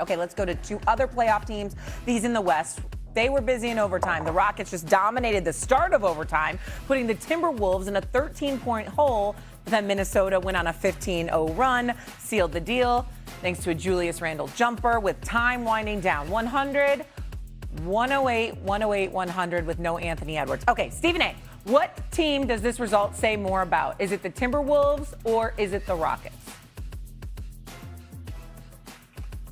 Okay, let's go to two other playoff teams. These in the West. They were busy in overtime. The Rockets just dominated the start of overtime, putting the Timberwolves in a 13-point hole. But then Minnesota went on a 15-0 run, sealed the deal, thanks to a Julius Randle jumper with time winding down. 100, 108, 108, 100 with no Anthony Edwards. Okay, Stephen A., what team does this result say more about? Is it the Timberwolves or is it the Rockets?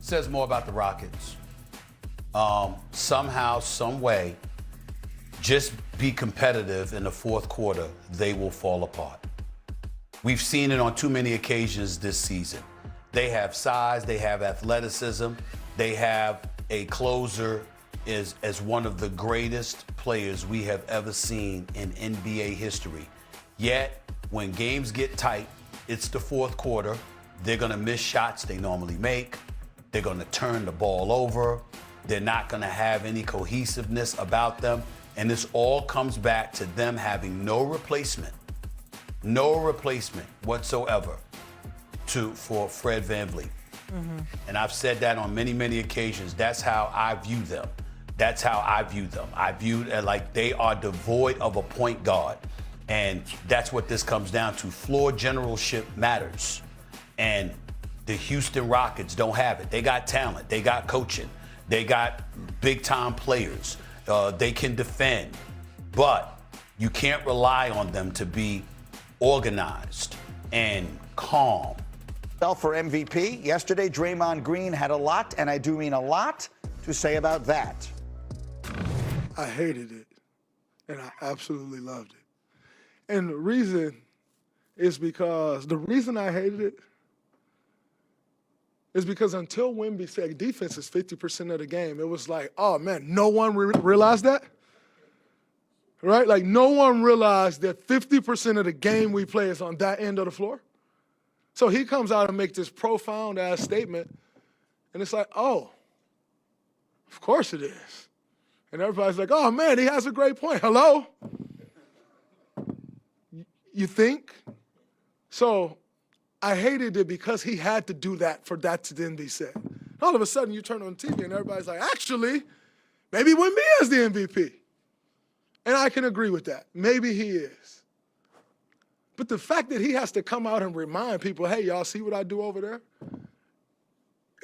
Says more about the Rockets. Somehow, some way, just be competitive in the fourth quarter, they will fall apart. We've seen it on too many occasions this season. They have size, they have athleticism, they have a closer as one of the greatest players we have ever seen in NBA history. Yet, when games get tight, it's the fourth quarter, they're gonna miss shots they normally make. They're going to turn the ball over. They're not going to have any cohesiveness about them. And this all comes back to them having no replacement whatsoever for Fred VanVleet. Mm-hmm. And I've said that on many, many occasions. That's how I view them. I view like they are devoid of a point guard. And that's what this comes down to. Floor generalship matters. And the Houston Rockets don't have it. They got talent. They got coaching. They got big-time players. They can defend. But you can't rely on them to be organized and calm. For MVP, yesterday Draymond Green had a lot, and I do mean a lot, to say about that. I hated it, and I absolutely loved it. And the reason is because the reason I hated it is because until Wemby said defense is 50% of the game, it was like, oh, man, no one realized that? Right? Like, no one realized that 50% of the game we play is on that end of the floor. So he comes out and makes this profound-ass statement, and it's like, oh, of course it is. And everybody's like, oh, man, he has a great point. Hello? You think? So I hated it because he had to do that for that to then be said. All of a sudden, you turn on TV and everybody's like, actually, maybe Wemby is the MVP. And I can agree with that. Maybe he is. But the fact that he has to come out and remind people, hey, y'all see what I do over there?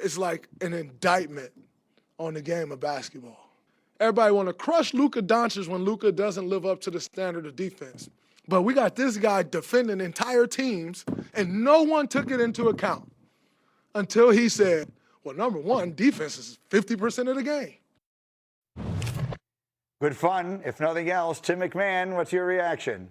It's like an indictment on the game of basketball. Everybody want to crush Luka Doncic when Luka doesn't live up to the standard of defense. But we got this guy defending entire teams, and no one took it into account until he said, well, number one, defense is 50% of the game. Good fun, if nothing else. Tim McMahon, what's your reaction?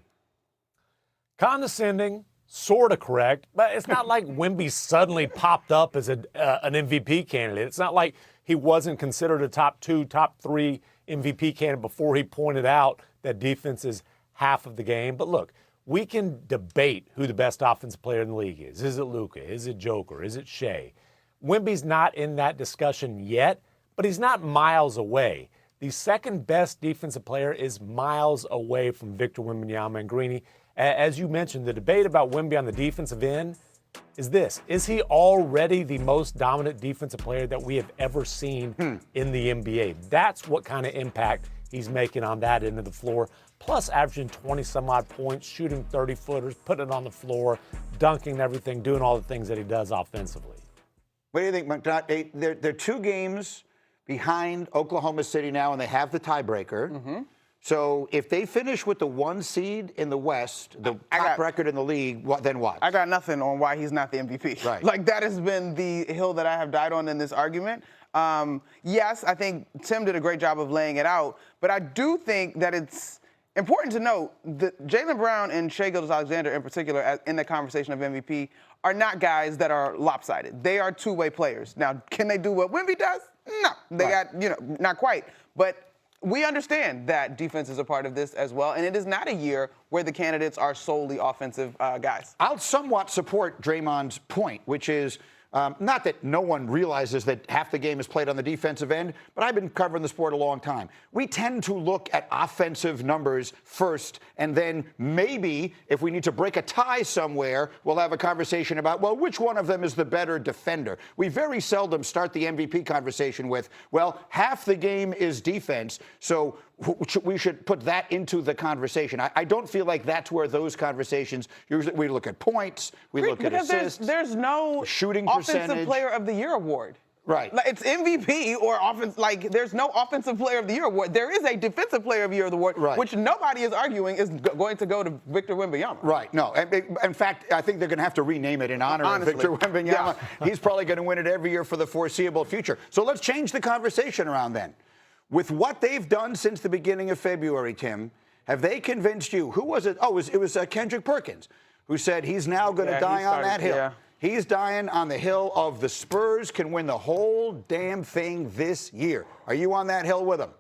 Condescending, sort of correct, but it's not like Wemby suddenly popped up as an MVP candidate. It's not like he wasn't considered a top 2, top 3 MVP candidate before he pointed out that defense is half of the game. But look, we can debate who the best offensive player in the league is. Is it Luka? Is it Joker? Is it Shea? Wemby's not in that discussion yet, but he's not miles away. The second best defensive player is miles away from Victor Wembanyama and Greeny. As you mentioned, the debate about Wemby on the defensive end is this. Is he already the most dominant defensive player that we have ever seen in the NBA? That's what kind of impact he's making on that end of the floor. Plus averaging 20-some-odd points, shooting 30-footers, putting it on the floor, dunking everything, doing all the things that he does offensively. What do you think, McDonough? They're 2 games behind Oklahoma City now, and they have the tiebreaker. Mm-hmm. So if they finish with the 1 seed in the West, the top record in the league, then what? I got nothing on why he's not the MVP. Right. Like, that has been the hill that I have died on in this argument. Yes, I think Tim did a great job of laying it out, but I do think that it's important to note that Jaylen Brown and Shai Gilgeous-Alexander in particular in the conversation of MVP are not guys that are lopsided. They are two-way players. Now, can they do what Wemby does? No, they got, not quite. But we understand that defense is a part of this as well, and it is not a year where the candidates are solely offensive guys. I'll somewhat support Draymond's point, which is Not that no one realizes that half the game is played on the defensive end, but I've been covering the sport a long time. We tend to look at offensive numbers first, and then maybe if we need to break a tie somewhere, we'll have a conversation about, well, which one of them is the better defender? We very seldom start the MVP conversation with, well, half the game is defense, so we should put that into the conversation. I don't feel like that's where those conversations, usually we look at points, we look at assists. There's no shooting offensive percentage. player of the year award. Right. Like, it's MVP or offense. Like, there's no offensive player of the year award. There is a defensive player of the year award, right, which nobody is arguing is going to go to Victor Wembanyama. Right. No. In fact, I think they're going to have to rename it in honor of Victor Wembanyama. Yeah. He's probably going to win it every year for the foreseeable future. So let's change the conversation around then. With what they've done since the beginning of February, Tim, have they convinced you? Who was it? Oh, it was Kendrick Perkins, who said he's now going to die on that hill. Yeah. He's dying on the hill of the Spurs can win the whole damn thing this year. Are you on that hill with him?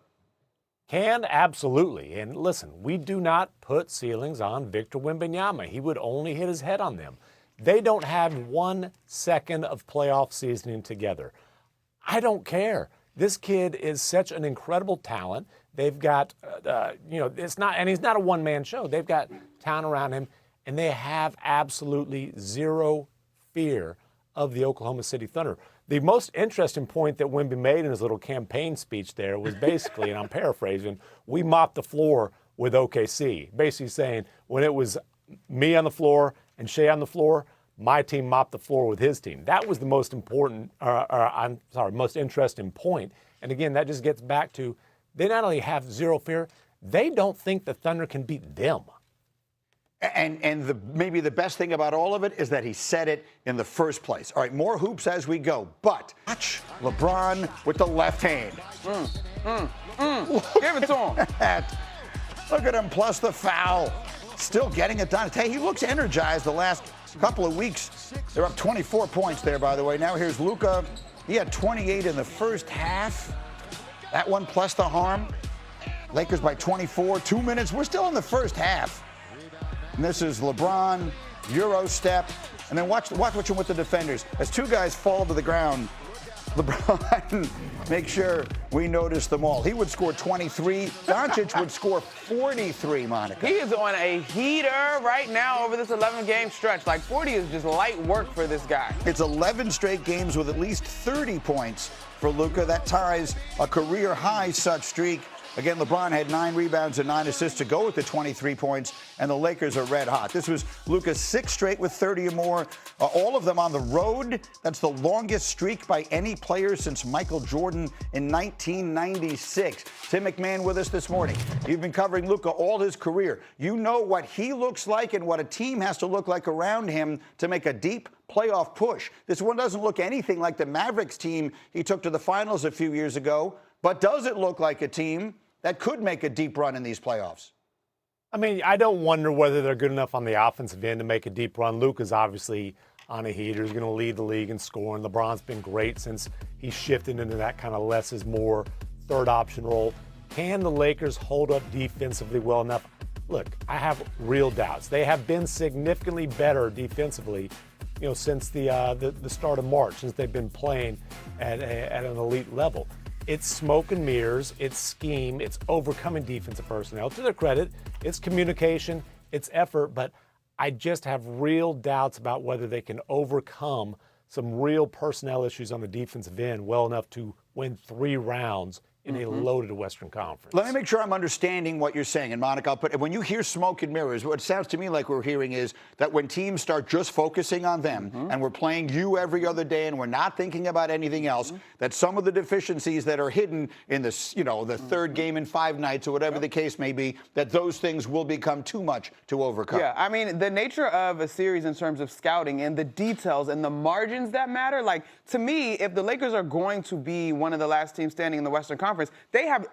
Can, absolutely. And listen, we do not put ceilings on Victor Wembanyama. He would only hit his head on them. They don't have 1 second of playoff seasoning together. I don't care. This kid is such an incredible talent. They've got, it's not, and he's not a one-man show. They've got talent around him, and they have absolutely zero fear of the Oklahoma City Thunder. The most interesting point that Wemby made in his little campaign speech there was basically, and I'm paraphrasing, we mopped the floor with OKC. Basically saying, when it was me on the floor and Shea on the floor, my team mopped the floor with his team. That was the most most interesting point. And again, that just gets back to they not only have zero fear, they don't think the Thunder can beat them. And maybe the best thing about all of it is that he said it in the first place. All right, more hoops as we go. But watch LeBron with the left hand. Give it to him. Look at him, plus the foul. Still getting it done. Hey, he looks energized the last couple of weeks. They're up 24 points there, by the way. Now here's Luka. He had 28 in the first half. That one plus the harm. Lakers by 24. 2 minutes. We're still in the first half. And this is LeBron, Euro step. And then watch him with the defenders. As two guys fall to the ground, LeBron, make sure we notice them all. He would score 23. Doncic would score 43, Monica. He is on a heater right now over this 11-game stretch. Like, 40 is just light work for this guy. It's 11 straight games with at least 30 points for Luka. That ties a career-high such streak. Again, LeBron had 9 rebounds and 9 assists to go with the 23 points, and the Lakers are red hot. This was Luka's 6th straight with 30 or more, all of them on the road. That's the longest streak by any player since Michael Jordan in 1996. Tim McMahon with us this morning. You've been covering Luka all his career. You know what he looks like and what a team has to look like around him to make a deep playoff push. This one doesn't look anything like the Mavericks team he took to the finals a few years ago, but does it look like a team that could make a deep run in these playoffs? I mean, I don't wonder whether they're good enough on the offensive end to make a deep run. Luka's obviously on a heater. He's going to lead the league in scoring. LeBron's been great since he shifted into that kind of less is more third option role. Can the Lakers hold up defensively well enough? Look, I have real doubts. They have been significantly better defensively, since the start of March, since they've been playing at an elite level. It's smoke and mirrors, it's scheme, it's overcoming defensive personnel. To their credit, it's communication, it's effort, but I just have real doubts about whether they can overcome some real personnel issues on the defensive end well enough to win 3 rounds in a loaded Western Conference. Let me make sure I'm understanding what you're saying. And Monica, when you hear smoke and mirrors, what it sounds to me like we're hearing is that when teams start just focusing on them and we're playing you every other day and we're not thinking about anything else, that some of the deficiencies that are hidden in this, the third game in 5 nights or whatever the case may be, that those things will become too much to overcome. Yeah, I mean, the nature of a series in terms of scouting and the details and the margins that matter, like, to me, if the Lakers are going to be one of the last teams standing in the Western Conference, they have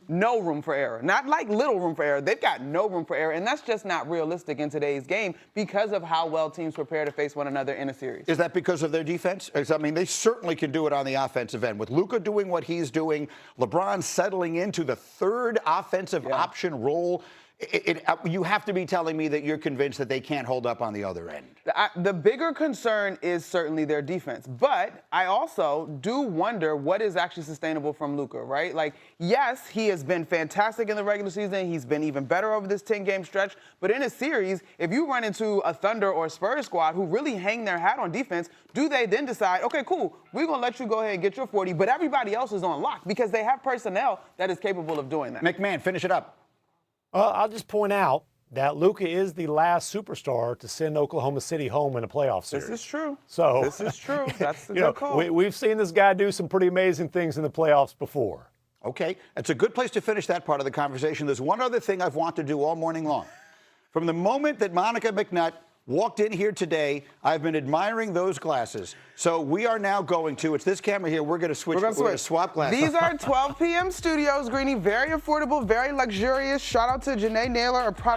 no room for error. Not like little room for error. They've got no room for error, and that's just not realistic in today's game because of how well teams prepare to face one another in a series. Is that because of their defense? I mean, they certainly can do it on the offensive end. With Luka doing what he's doing, LeBron settling into the third offensive option role, You have to be telling me that you're convinced that they can't hold up on the other end. The bigger concern is certainly their defense, but I also do wonder what is actually sustainable from Luka, right? Like, yes, he has been fantastic in the regular season. He's been even better over this 10-game stretch. But in a series, if you run into a Thunder or Spurs squad who really hang their hat on defense, do they then decide, okay, cool, we're going to let you go ahead and get your 40, but everybody else is on lock because they have personnel that is capable of doing that? McMahon, finish it up. I'll just point out that Luka is the last superstar to send Oklahoma City home in a playoff series. This is true. So this is true. That's the good call. We've seen this guy do some pretty amazing things in the playoffs before. Okay, that's a good place to finish that part of the conversation. There's one other thing I've wanted to do all morning long. From the moment that Monica McNutt walked in here today, I've been admiring those glasses. So we are now going to, it's this camera here, we're going to switch, we're going to swap glasses. These are 12 p.m. studios, Greeny. Very affordable, very luxurious. Shout out to Janae Naylor, a product